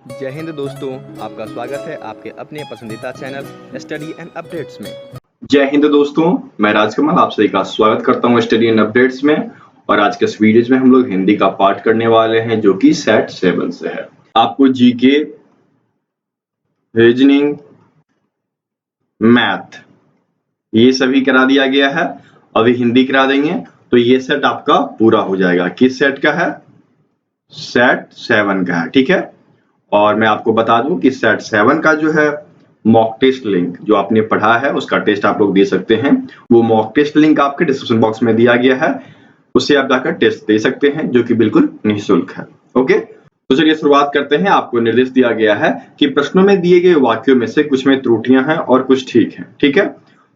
जय हिंद दोस्तों, आपका स्वागत है आपके अपने पसंदीदा चैनल स्टडी एंड अपडेट्स में। जय हिंद दोस्तों, मैं राजकमल आप सभी का स्वागत करता हूं स्टडी एंड अपडेट्स में। और आज के इस वीडियो में हम लोग हिंदी का पाठ करने वाले हैं जो कि सेट 7 से है। आपको जीके, रीजनिंग, मैथ ये सभी करा दिया गया है। अभी हिंदी करा देंगे तो ये सेट आपका पूरा हो जाएगा। किस सेट का है? सेट 7 का है, ठीक है। और मैं आपको बता दूं कि सेट 7 का जो है मॉक टेस्ट लिंक जो आपने पढ़ा है उसका टेस्ट आप लोग दे सकते हैं। वो मॉक टेस्ट लिंक आपके डिस्क्रिप्शन बॉक्स में दिया गया है, उससे आप जाकर टेस्ट दे सकते हैं जो कि बिल्कुल निःशुल्क है। ओके, तो चलिए शुरुआत करते हैं। आपको निर्देश दिया गया है कि प्रश्नों में दिए गए वाक्यों में से कुछ में त्रुटियां हैं और कुछ ठीक है, ठीक है।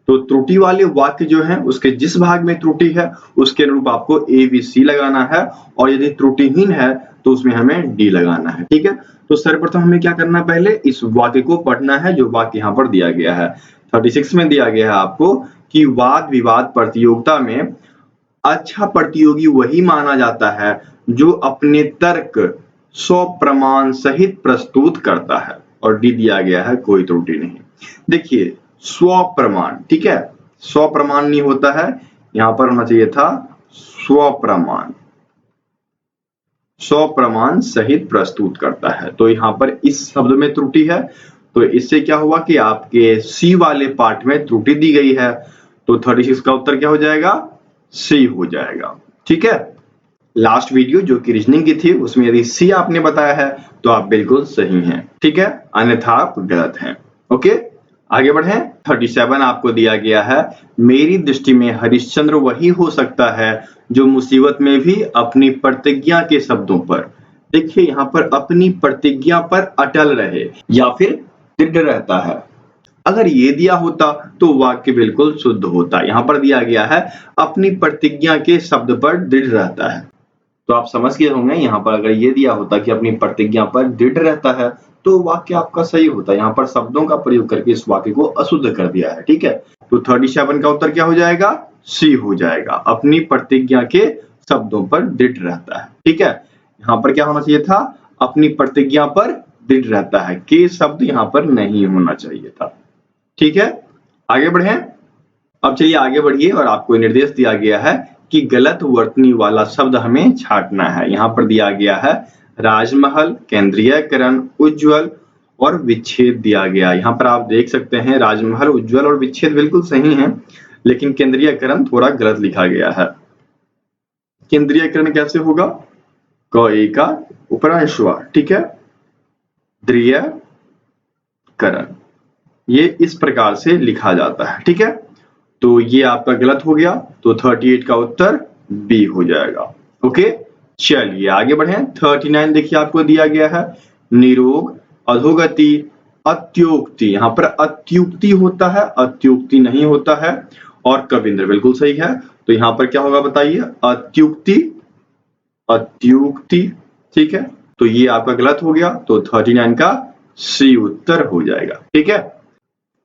तो त्रुटि वाले वाक्य जो है उसके जिस भाग में त्रुटि है उसके अनुरूप आपको ए बी सी लगाना है, और यदि त्रुटिहीन है तो उसमें हमें डी लगाना है, ठीक है। तो सर्वप्रथम हमें क्या करना, पहले इस वाक्य को पढ़ना है जो वाक्य यहाँ पर दिया गया है। 36 में दिया गया है आपको कि वाद विवाद प्रतियोगिता में अच्छा प्रतियोगी वही माना जाता है जो अपने तर्क प्रमाण सहित प्रस्तुत करता है। और डी दिया गया है कोई त्रुटि नहीं। देखिए प्रमाण, ठीक है, प्रमाण नहीं होता है, यहां पर होना चाहिए था प्रमाण सहित प्रस्तुत करता है। तो यहाँ पर इस शब्द में त्रुटि है, तो इससे क्या हुआ कि आपके सी वाले पार्ट में त्रुटि दी गई है। तो 36 का उत्तर क्या हो जाएगा? सी हो जाएगा, ठीक है। लास्ट वीडियो जो कि रीजनिंग की थी उसमें यदि सी आपने बताया है तो आप बिल्कुल सही हैं, ठीक है, अन्यथा आप गलत हैं। ओके, आगे बढ़े। 37 आपको दिया गया है, मेरी दृष्टि में हरिश्चंद्र वही हो सकता है जो मुसीबत में भी अपनी प्रतिज्ञा के शब्दों पर, देखिए यहाँ पर अपनी प्रतिज्ञा पर अटल रहे या फिर दृढ़ रहता है। अगर ये दिया होता तो वाक्य बिल्कुल शुद्ध होता। यहाँ पर दिया गया है अपनी प्रतिज्ञा के शब्द पर दृढ़ रहता है, तो आप समझ गए होंगे यहाँ पर अगर ये दिया होता कि अपनी प्रतिज्ञा पर दृढ़ रहता है तो वाक्य आपका सही होता। यहाँ पर शब्दों का प्रयोग करके इस वाक्य को अशुद्ध कर दिया है, ठीक है। तो 37 का उत्तर क्या हो जाएगा? सी हो जाएगा, अपनी प्रतिज्ञा के शब्दों पर दृढ़ रहता है, ठीक है। यहाँ पर क्या होना चाहिए था? अपनी प्रतिज्ञा पर दृढ़ रहता है के शब्द यहाँ पर नहीं होना चाहिए था, ठीक है। आगे बढ़े। अब चलिए आगे बढ़िए, और आपको निर्देश दिया गया है कि गलत वर्तनी वाला शब्द हमें छांटना है। यहाँ पर दिया गया है राजमहल, केंद्रीयकरण, उज्जवल और विच्छेद दिया गया। यहाँ पर आप देख सकते हैं राजमहल, उज्जवल और विच्छेद बिल्कुल सही है, लेकिन केंद्रीयकरण थोड़ा गलत लिखा गया है। केंद्रीयकरण कैसे होगा? क ए का उपरांश हुआ, ठीक है, द्वियकरण, ये इस प्रकार से लिखा जाता है, ठीक है। तो ये आपका गलत हो गया, तो 38 का उत्तर बी हो जाएगा। ओके, चलिए आगे बढ़े। 39 देखिए आपको दिया गया है, निरोग, अधोगति, अत्युक्ति। यहाँ पर अत्युक्ति होता है, अत्युक्ति नहीं होता है, और कविंद्र बिल्कुल सही है। तो यहाँ पर क्या होगा बताइए? अत्युक्ति, अत्युक्ति, ठीक है। तो ये आपका गलत हो गया, तो 39 का सी उत्तर हो जाएगा, ठीक है।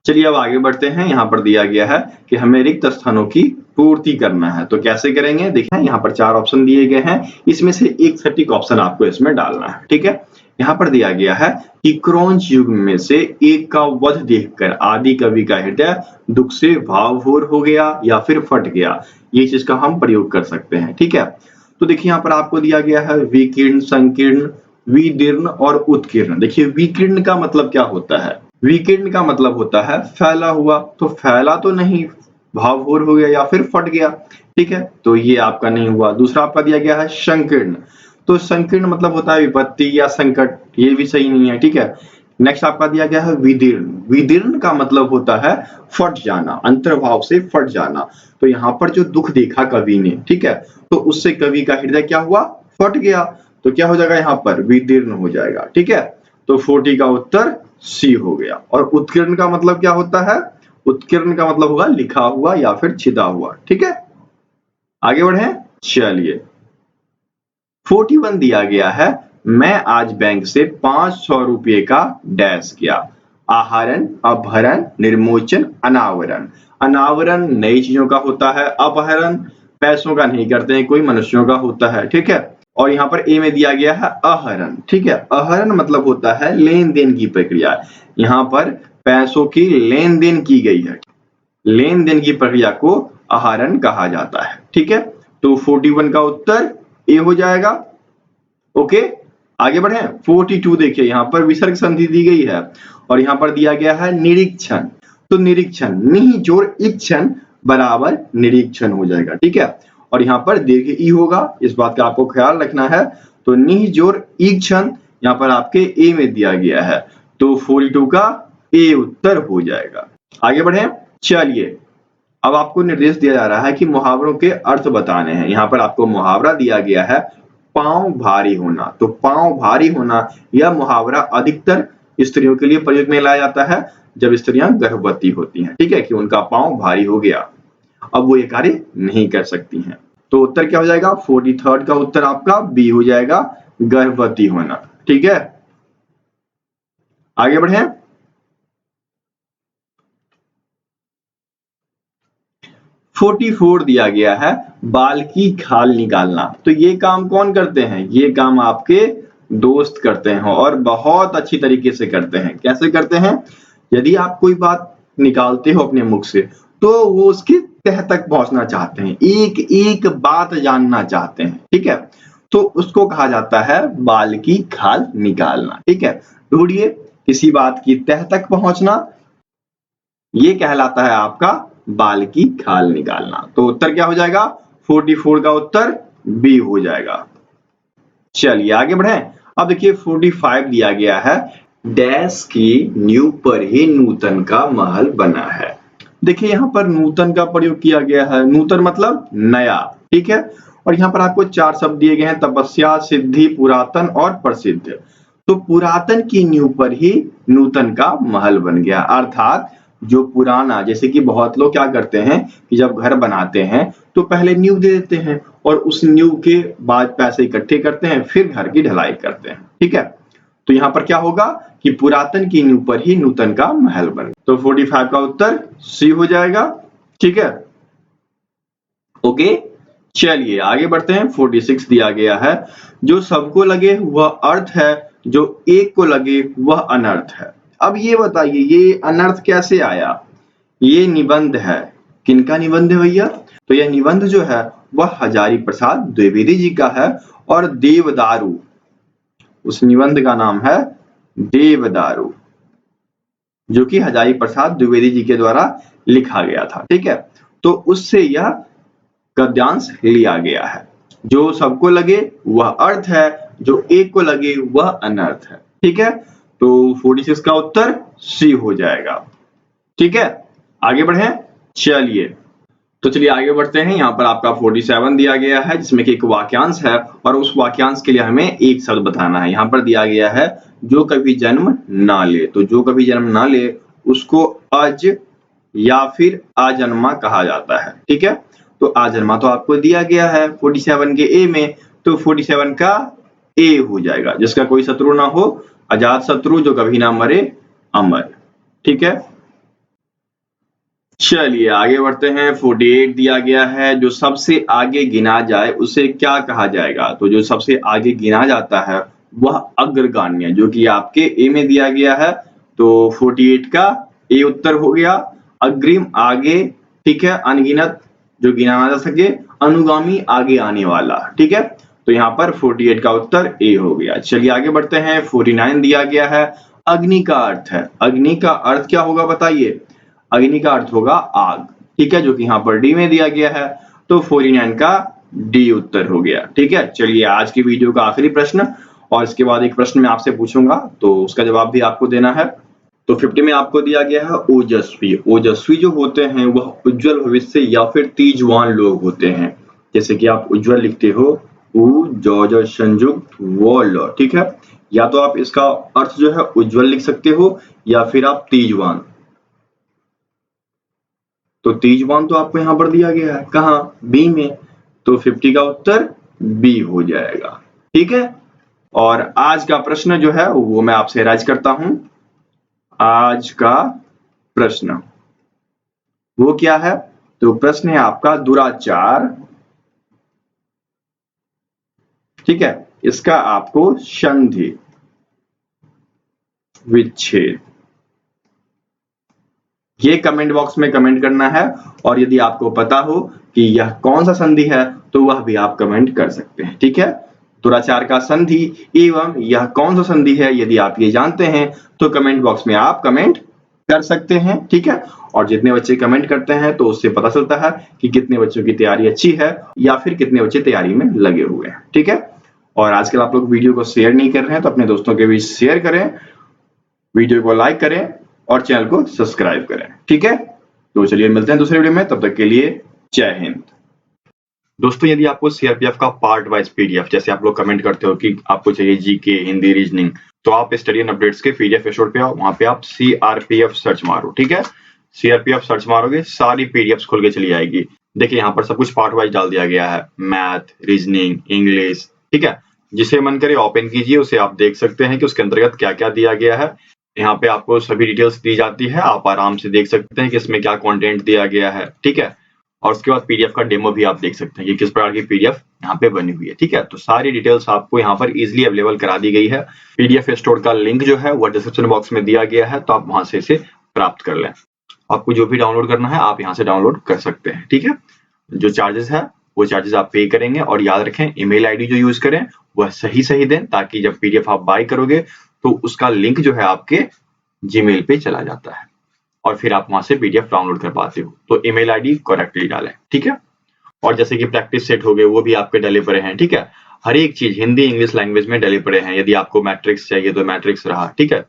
चलिए अब आगे बढ़ते हैं। यहाँ पर दिया गया है कि हमें रिक्त स्थानों की पूर्ति करना है, तो कैसे करेंगे? देखिए यहाँ पर 4 ऑप्शन दिए गए हैं, इसमें से एक सटीक ऑप्शन आपको इसमें डालना है, ठीक है। यहाँ पर दिया गया है कि क्रौंच युग में से एक का वध देखकर आदि कवि का हृदय दुख से भावभोर हो गया या फिर फट गया। ये चीज का हम प्रयोग कर सकते हैं, ठीक है। तो देखिए यहाँ पर आपको दिया गया है विकीर्ण, संकीर्ण, विदीर्ण और उत्कीर्ण। देखिए विकीर्ण का मतलब क्या होता है? विकीर्ण का मतलब होता है फैला हुआ, तो फैला तो नहीं, भावभोर हो गया या फिर फट गया, ठीक है, तो ये आपका नहीं हुआ। दूसरा आपका दिया गया है संकीर्ण, तो संकीर्ण मतलब होता है विपत्ति या संकट, ये भी सही नहीं है, ठीक है। नेक्स्ट आपका दिया गया है विदीर्ण, विदीर्ण का मतलब होता है फट जाना, अंतर्भाव से फट जाना। तो यहाँ पर जो दुख देखा कवि ने, ठीक है, तो उससे कवि का हृदय क्या हुआ? फट गया। तो क्या हो जाएगा? यहाँ पर विदीर्ण हो जाएगा, ठीक है। तो 40 का उत्तर सी हो गया। और उत्कीर्ण का मतलब क्या होता है? उत्कीर्ण का मतलब होगा लिखा हुआ या फिर छिदा हुआ, ठीक है। आगे बढ़े, चलिए 41 दिया गया है, मैं आज बैंक से 500 रुपये का डैश किया। आहरण, अपहरण, निर्मोचन, अनावरण। अनावरण नई चीजों का होता है, अपहरण पैसों का नहीं करते हैं, कोई मनुष्यों का होता है, ठीक है। और यहाँ पर ए में दिया गया है आहरण। ठीक है, आहरण मतलब होता है लेन देन की प्रक्रिया। यहाँ पर पैसों की लेन देन की गई है, लेन देन की प्रक्रिया को आहरण कहा जाता है। ठीक है, तो 41 का उत्तर ए हो जाएगा। ओके, आगे बढ़े। 42 देखिए, यहाँ पर विसर्ग संधि दी गई है और यहाँ पर दिया गया है निरीक्षण। तो निरीक्षण निह जोड़ इक्षण बराबर निरीक्षण हो जाएगा। ठीक है, और यहाँ पर दीर्घ ई होगा, इस बात का आपको ख्याल रखना है। तो निह जोड़ इक्षण यहाँ पर आपके ए में दिया गया है, तो 42 का ए उत्तर हो जाएगा। आगे बढ़े। चलिए, अब आपको निर्देश दिया जा रहा है कि मुहावरों के अर्थ बताने हैं। यहाँ पर आपको मुहावरा दिया गया है पांव भारी होना। तो पांव भारी होना यह मुहावरा अधिकतर स्त्रियों के लिए प्रयोग में लाया जाता है जब स्त्रियां गर्भवती होती हैं। ठीक है, कि उनका पांव भारी हो गया, अब वो ये कार्य नहीं कर सकती हैं। तो उत्तर क्या हो जाएगा? 43 का उत्तर आपका बी हो जाएगा, गर्भवती होना। ठीक है, आगे बढ़े। 44 दिया गया है बाल की खाल निकालना। तो ये काम कौन करते हैं? ये काम आपके दोस्त करते हैं और बहुत अच्छी तरीके से करते हैं। कैसे करते हैं? यदि आप कोई बात निकालते हो अपने मुख से तो वो उसकी तह तक पहुंचना चाहते हैं, एक एक बात जानना चाहते हैं। ठीक है, तो उसको कहा जाता है बाल की खाल निकालना। ठीक है, ढूंढिए किसी बात की तह तक पहुंचना, ये कहलाता है आपका बाल की खाल निकालना। तो उत्तर क्या हो जाएगा? 44 का उत्तर बी हो जाएगा। चलिए आगे बढ़े। अब देखिए 45 दिया गया है डैश की नींव पर ही नूतन का महल बना है। देखिए यहाँ पर नूतन का प्रयोग किया गया है, नूतन मतलब नया। ठीक है, और यहाँ पर आपको 4 शब्द दिए गए हैं, तपस्या, सिद्धि, पुरातन और प्रसिद्ध। तो पुरातन की नींव पर ही नूतन का महल बन गया, अर्थात जो पुराना, जैसे कि बहुत लोग क्या करते हैं कि जब घर बनाते हैं तो पहले नींव दे देते हैं और उस नींव के बाद पैसे इकट्ठे करते हैं, फिर घर की ढलाई करते हैं। ठीक है, तो यहाँ पर क्या होगा कि पुरातन की नींव पर ही नूतन का महल बन। तो 45 का उत्तर सी हो जाएगा। ठीक है, ओके, चलिए आगे बढ़ते हैं। 46 दिया गया है जो सबको लगे वह अर्थ है, जो एक को लगे वह अनर्थ है। अब ये बताइए ये अनर्थ कैसे आया? ये निबंध है। किनका निबंध है भैया? तो यह निबंध जो है वह हजारी प्रसाद द्विवेदी जी का है और देवदारू, उस निबंध का नाम है देवदारू, जो कि हजारी प्रसाद द्विवेदी जी के द्वारा लिखा गया था। ठीक है, तो उससे यह गद्यांश लिया गया है। जो सबको लगे वह अर्थ है, जो एक को लगे वह अनर्थ है। ठीक है, तो 46 का उत्तर सी हो जाएगा। ठीक है, आगे बढ़े। चलिए, तो चलिए आगे बढ़ते हैं। यहाँ पर आपका 47 दिया गया है जिसमें कि एक वाक्यांश है और उस वाक्यांश के लिए हमें एक शब्द बताना है। यहाँ पर दिया गया है जो कभी जन्म ना ले। तो जो कभी जन्म ना ले उसको अज या फिर आजन्मा कहा जाता है। ठीक है, तो आजन्मा तो आपको दिया गया है 47 के ए में, तो 47 का ए हो जाएगा। जिसका कोई शत्रु ना हो, अजात शत्रु, जो कभी ना मरे, अमर। ठीक है, चलिए आगे बढ़ते हैं। 48 दिया गया है जो सबसे आगे गिना जाए उसे क्या कहा जाएगा? तो जो सबसे आगे गिना जाता है वह अग्रगाण्य, जो कि आपके ए में दिया गया है। तो 48 का ए उत्तर हो गया। अग्रिम आगे, ठीक है, अनगिनत जो गिना ना जा सके, अनुगामी आगे आने वाला। ठीक है, तो यहाँ पर 48 का उत्तर ए हो गया। चलिए आगे बढ़ते हैं। 49 दिया गया है अग्नि का अर्थ है। अग्नि का अर्थ क्या होगा बताइए? अग्नि का अर्थ होगा आग। ठीक है, जो कि यहाँ पर डी में दिया गया है। तो 49 का डी उत्तर हो गया। ठीक है, चलिए आज की वीडियो का आखिरी प्रश्न, और इसके बाद एक प्रश्न मैं आपसे पूछूंगा तो उसका जवाब भी आपको देना है। तो 50 में आपको दिया गया है ओजस्वी। ओजस्वी जो होते हैं वह उज्जवल भविष्य या फिर तीजवान लोग होते हैं। जैसे कि आप उज्जवल लिखते हो उ ज संयुक्त व ल। ठीक है, या तो आप इसका अर्थ जो है उज्जवल लिख सकते हो या फिर आप तीजवान। तो तीजवान तो आपको यहाँ पर दिया गया है, कहाँ? बी में। तो 50 का उत्तर बी हो जाएगा। ठीक है, और आज का प्रश्न जो है वो मैं आपसे राइज करता हूं। आज का प्रश्न वो क्या है? तो प्रश्न है आपका दुराचार ठीक है, इसका आपको संधि विच्छेद ये कमेंट बॉक्स में कमेंट करना है, और यदि आपको पता हो कि यह कौन सा संधि है तो वह भी आप कमेंट कर सकते हैं। ठीक है, दुराचार का संधि एवं यह कौन सा संधि है, यदि आप ये जानते हैं तो कमेंट बॉक्स में आप कमेंट कर सकते हैं। ठीक है, और जितने बच्चे कमेंट करते हैं तो उससे पता चलता है कि कितने बच्चों की तैयारी अच्छी है या फिर कितने बच्चे तैयारी में लगे हुए हैं। ठीक है, और आजकल आप लोग वीडियो को शेयर नहीं कर रहे हैं तो अपने दोस्तों के बीच शेयर करें, वीडियो को लाइक करें और चैनल को सब्सक्राइब करें। ठीक है, तो चलिए मिलते हैं दूसरे वीडियो में, तब तक के लिए जय हिंद। दोस्तों, यदि आपको सीआरपीएफ का पार्ट वाइज पीडीएफ, जैसे आप लोग कमेंट करते हो कि आपको चाहिए जीके, हिंदी, रीजनिंग, तो आप स्टडी एंड अपडेट्स के पीडीएफ स्टोर पे आओ, वहां पे आप सीआरपीएफ सर्च मारो। ठीक है, सीआरपीएफ सर्च मारोगे, सारी पीडीएफ खुल के चली आएगी। देखिए यहाँ पर सब कुछ पार्ट वाइज डाल दिया गया है, मैथ, रीजनिंग, इंग्लिश। ठीक है, जिसे मन करे ओपन कीजिए, उसे आप देख सकते हैं कि उसके अंतर्गत क्या क्या दिया गया है। यहाँ पे आपको सभी डिटेल्स दी जाती है, आप आराम से देख सकते हैं कि इसमें क्या कंटेंट दिया गया है। ठीक है, और उसके बाद पीडीएफ का डेमो भी आप देख सकते हैं कि किस प्रकार की पीडीएफ यहाँ पे बनी हुई है। ठीक है, तो सारी डिटेल्स आपको यहाँ पर इजीली अवेलेबल करा दी गई है। पीडीएफ स्टोर का लिंक जो है वो डिस्क्रिप्शन बॉक्स में दिया गया है, तो आप वहां से इसे प्राप्त कर लें। आपको जो भी डाउनलोड करना है आप यहाँ से डाउनलोड कर सकते हैं। ठीक है, जो चार्जेस है वो चार्जेस आप पे करेंगे, और याद रखें ईमेल आईडी जो यूज करें वह सही दें, ताकि जब पीडीएफ आप बाय करोगे तो उसका लिंक जो है आपके जीमेल पे चला जाता है और फिर आप वहां से पीडीएफ डाउनलोड कर पाते हो। तो ईमेल आईडी करेक्टली डालें। ठीक है, और जैसे कि प्रैक्टिस सेट हो गए वो भी आपके डले पड़े हैं। ठीक है, हर एक चीज हिंदी इंग्लिश लैंग्वेज में डले पड़े हैं। यदि आपको मैट्रिक्स चाहिए तो मैट्रिक्स रहा। ठीक है,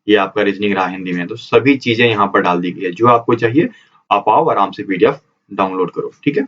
ये आपका रीजनिंग रहा हिंदी में, तो सभी चीजें यहाँ पर डाल दी गई है। जो आपको चाहिए आप आओ, आराम से पीडीएफ डाउनलोड करो। ठीक है।